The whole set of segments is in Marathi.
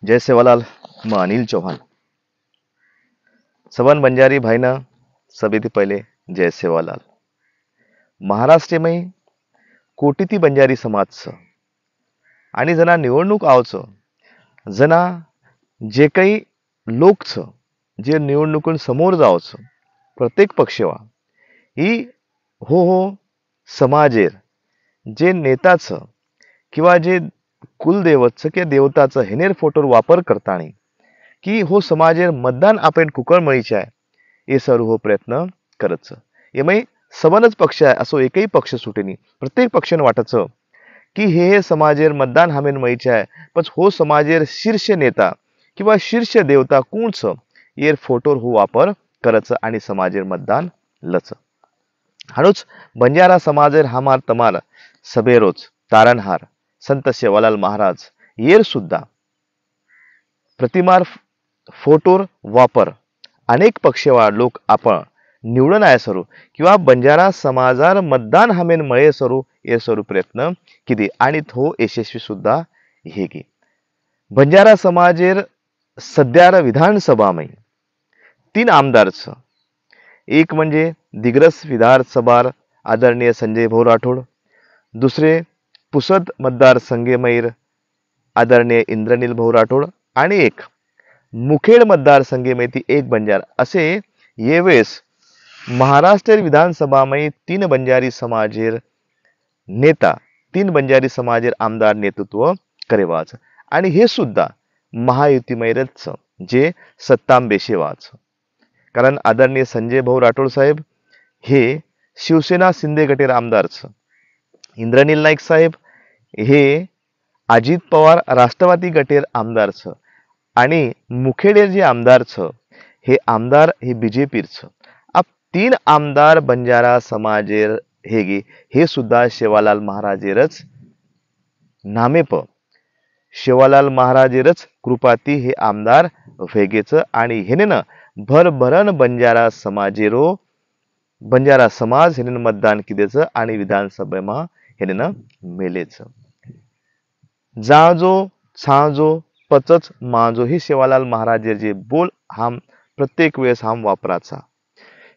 जय सेवालाल, मैं अनिल चौहान। सबन बंजारी भाईना सभी थी पहले जय सेवालाल। महाराष्ट्र में कोटीती बंजारी समाज छ आणि जना निवडणूक आवच जना जे काही लोक छ जे निवडणुकून समोर जावच प्रत्येक पक्षवा ही हो समाजेर जे नेता छ किंवा जे कुलदेवत छ किंवा देवताचं हेनेर फोटोर वापर करतानी की हो समाजेर मतदान आपण कुकळ मळीचे आहे हे सर्व हो प्रयत्न करत एमय सबनच पक्ष आहे असो एकही पक्ष सुटेनी प्रत्येक पक्षाने वाटच की हे समाजेर मतदान हामेन मळीचे आहे पण हो समाजेर शीर्ष नेता किंवा शीर्ष देवता कोण छ येर फोटोर हो वापर करच आणि समाजेर मतदान लच हाणूच बंजारा समाजेर हमार तमार सबेरोज तारणहार संत सेवालाल महाराज येर सुद्धा प्रतिमार फोटोर वापर अनेक पक्षवाळ लोक आपण निवडून आहे सरू किंवा बंजारा समाजार मतदान हमेन मळे सरू हे सरू प्रयत्न किती आणि तो यशस्वी सुद्धा हे की बंजारा समाजेर सध्यार विधानसभामय 3 आमदार छ एक म्हणजे दिग्रस विधानसभार आदरणीय संजय भाऊ राठोड, दुसरे पुसद मतदार संघेमैर आदरणीय इंद्रनील भाऊ राठोड आणि एक मुखेड मतदारसंघेमध्ये एक बंजार असे येवेळेस महाराष्ट्र विधानसभामध्ये 3 बंजारी समाजेर नेता 3 बंजारी समाजेर आमदार नेतृत्व करेवाच आणि हे सुद्धा महायुतीमैरच जे सत्तांबेशे वाच कारण आदरणीय संजय भाऊ राठोड साहेब हे शिवसेना शिंदे गटेर आमदार छ इंद्रनील नाईक साहेब हे अजित पवार राष्ट्रवादी गटेर आमदार छ आणि मुखेडे जे आमदार छ हे आमदार हे बीजेपी छ अब 3 आमदार बंजारा समाजेर हेगे हे सुद्धा शेवालाल महाराजेरच नामेप शेवालाल महाराजेरच कृपाती हे आमदार वेगेच आणि हेनेन भरभरण बंजारा समाजेरो बंजारा समाज हेनेन मतदान किदेच आणि विधानसभेमा हेनेन मेलेच जाजो छाजो पचच माजो ही शेवालाल महाराजे जे बोल हम प्रत्येक वेळेस हम वापराचा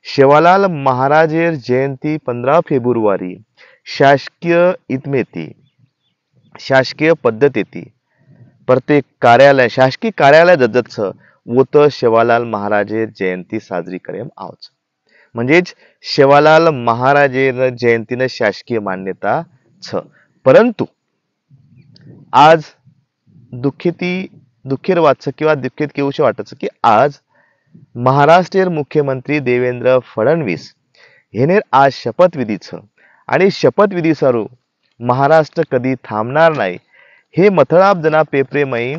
शेवालाल महाराजेर जयंती 15 फेब्रुवारी शासकीय इतमेती शासकीय पद्धतीती प्रत्येक कार्यालय शासकीय कार्यालय जजत वोत शेवालाल महाराजेर जयंती साजरी करेम आवच म्हणजेच शेवालाल महाराजेर जयंतीने शासकीय मान्यता छ परंतु आज दुःखेर वाटचं किंवा दुःखित केऊशे वाटचं की आज महाराष्ट्र मुख्यमंत्री देवेंद्र फडणवीस हेनेर आज शपथविधी छ आणि शपथविधी सरू महाराष्ट्र कधी थांबणार नाही हे मतळाब जना पेपरेमय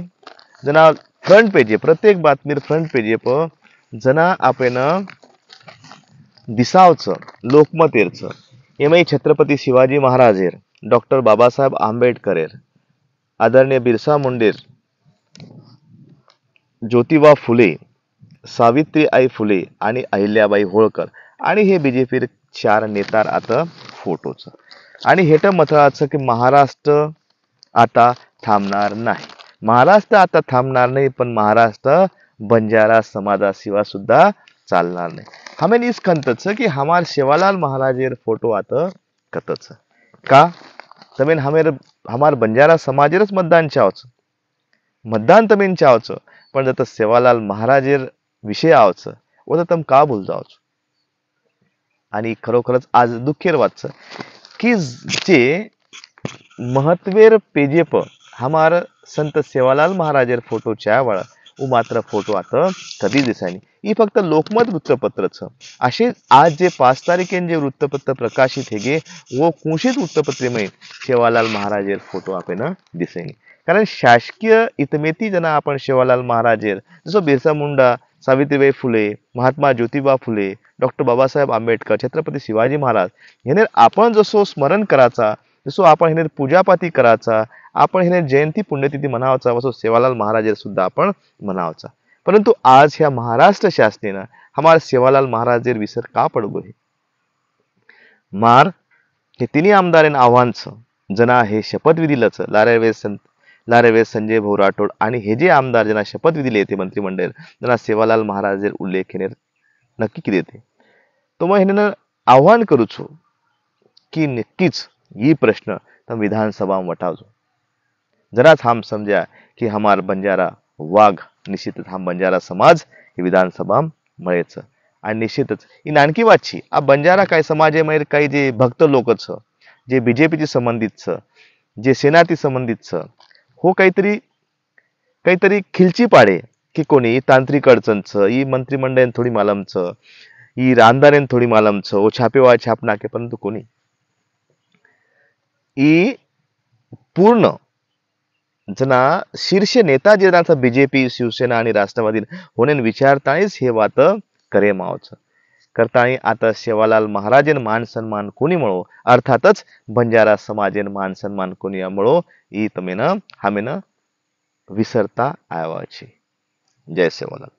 जना फ्रंट पेजे प्रत्येक बातमीर फ्रंट पेजे प जना आपण दिसावच लोकमतेरच एमय छत्रपती शिवाजी महाराजेर डॉक्टर बाबासाहेब आंबेडकरेर आदरणीय बिरसा मुंडेर ज्योतिबा फुले सावित्रीबाई फुले आणि अहिल्याबाई होळकर आणि हे बीजेपी 4 नेतार आता फोटोच आणि हेट मतळाचं की महाराष्ट्र आता थांबणार नाही महाराष्ट्र आता थांबणार नाही पण महाराष्ट्र बंजारा समाजाशिवाय सुद्धा चालणार नाही हमें इस खंतच की हमार शेवालाल महाराजेर फोटो आता कतच का तमेन हमार बंजारा समाजेरच मतदान चावच मतदान तमेन चावच पण जत सेवालाल महाराजेर विषय आवच व तम का भूल जावच आणि खरोखरच आज दुःखेर वाटच की जे महत्वेर पेजेप हमार संत सेवालाल महाराजेर फोटो चावळ उ मात्र फोटो आता कधी दिसायनी ही फक्त लोकमत वृत्तपत्रच असे आज जे 5 तारखेन जे वृत्तपत्र प्रकाशित हेगे वो कुशीत वृत्तपत्रेमय शेवालाल महाराजेर फोटो आपण दिसेनी कारण शासकीय इतमेती जना आपण शेवालाल महाराजेर जसो बिरसा मुंडा सावित्रीबाई फुले महात्मा ज्योतिबा फुले डॉक्टर बाबासाहेब आंबेडकर छत्रपती शिवाजी महाराज हेनेर आपण जसो स्मरण कराचा जसो आपण हेनेर पूजापाती कराचा आपण हेनेर जयंती पुण्यतिथी मनावचा वसो सेवालाल महाराजेर सुद्धा आपण मनावचा परंतु आज ह्या महाराष्ट्र शासनेनं हमार सेवालाल महाराजेर विसर का पडगो हे मार हे 3 आमदारांना आव्हान जना हे शपथविधी लच लारेवेस लारेवे संजय भाऊ राठोड आणि हे जे आमदार ज्यांना शपथविधी दिली येते मंत्रिमंडळ त्यांना सेवालाल महाराज उल्लेख नक्की किती येते तो मग हे आव्हान करूचो की नक्कीच ये प्रश्न तर विधानसभा में वठावजो जराच हम समझा कि हमार बंजारा वाघ निश्चितच हम बंजारा समाज हे विधानसभा મળે आणि निश्चितच ही नानकी વાત છે આ બંજારા काय समाज आहे काही जे भक्त लोक छ जे बीजेपीची संबंधित छ जे सेनाती संबंधित छ हो काहीतरी खिलची पाडे की कोणी तांत्रिक अडचण छ ही मंत्रिमंडळ थोडी मालम छ ही आमदारेन थोडी मालम छ ओ छापेवा छाप नाके परंतु कोणी ही पूर्ण जना शीर्ष नेता जे बीजेपी शिवसेना आणि राष्ट्रवादी होणे विचारतानीच हे वात करे मावच करतानी आता सेवालाल महाराजन मान सन्मान कोणी मळो अर्थातच बंजारा समाजेन मान सन्मान कोणी मळो ई तमेन हमेन विसरता आवा छे जय सेवालाल।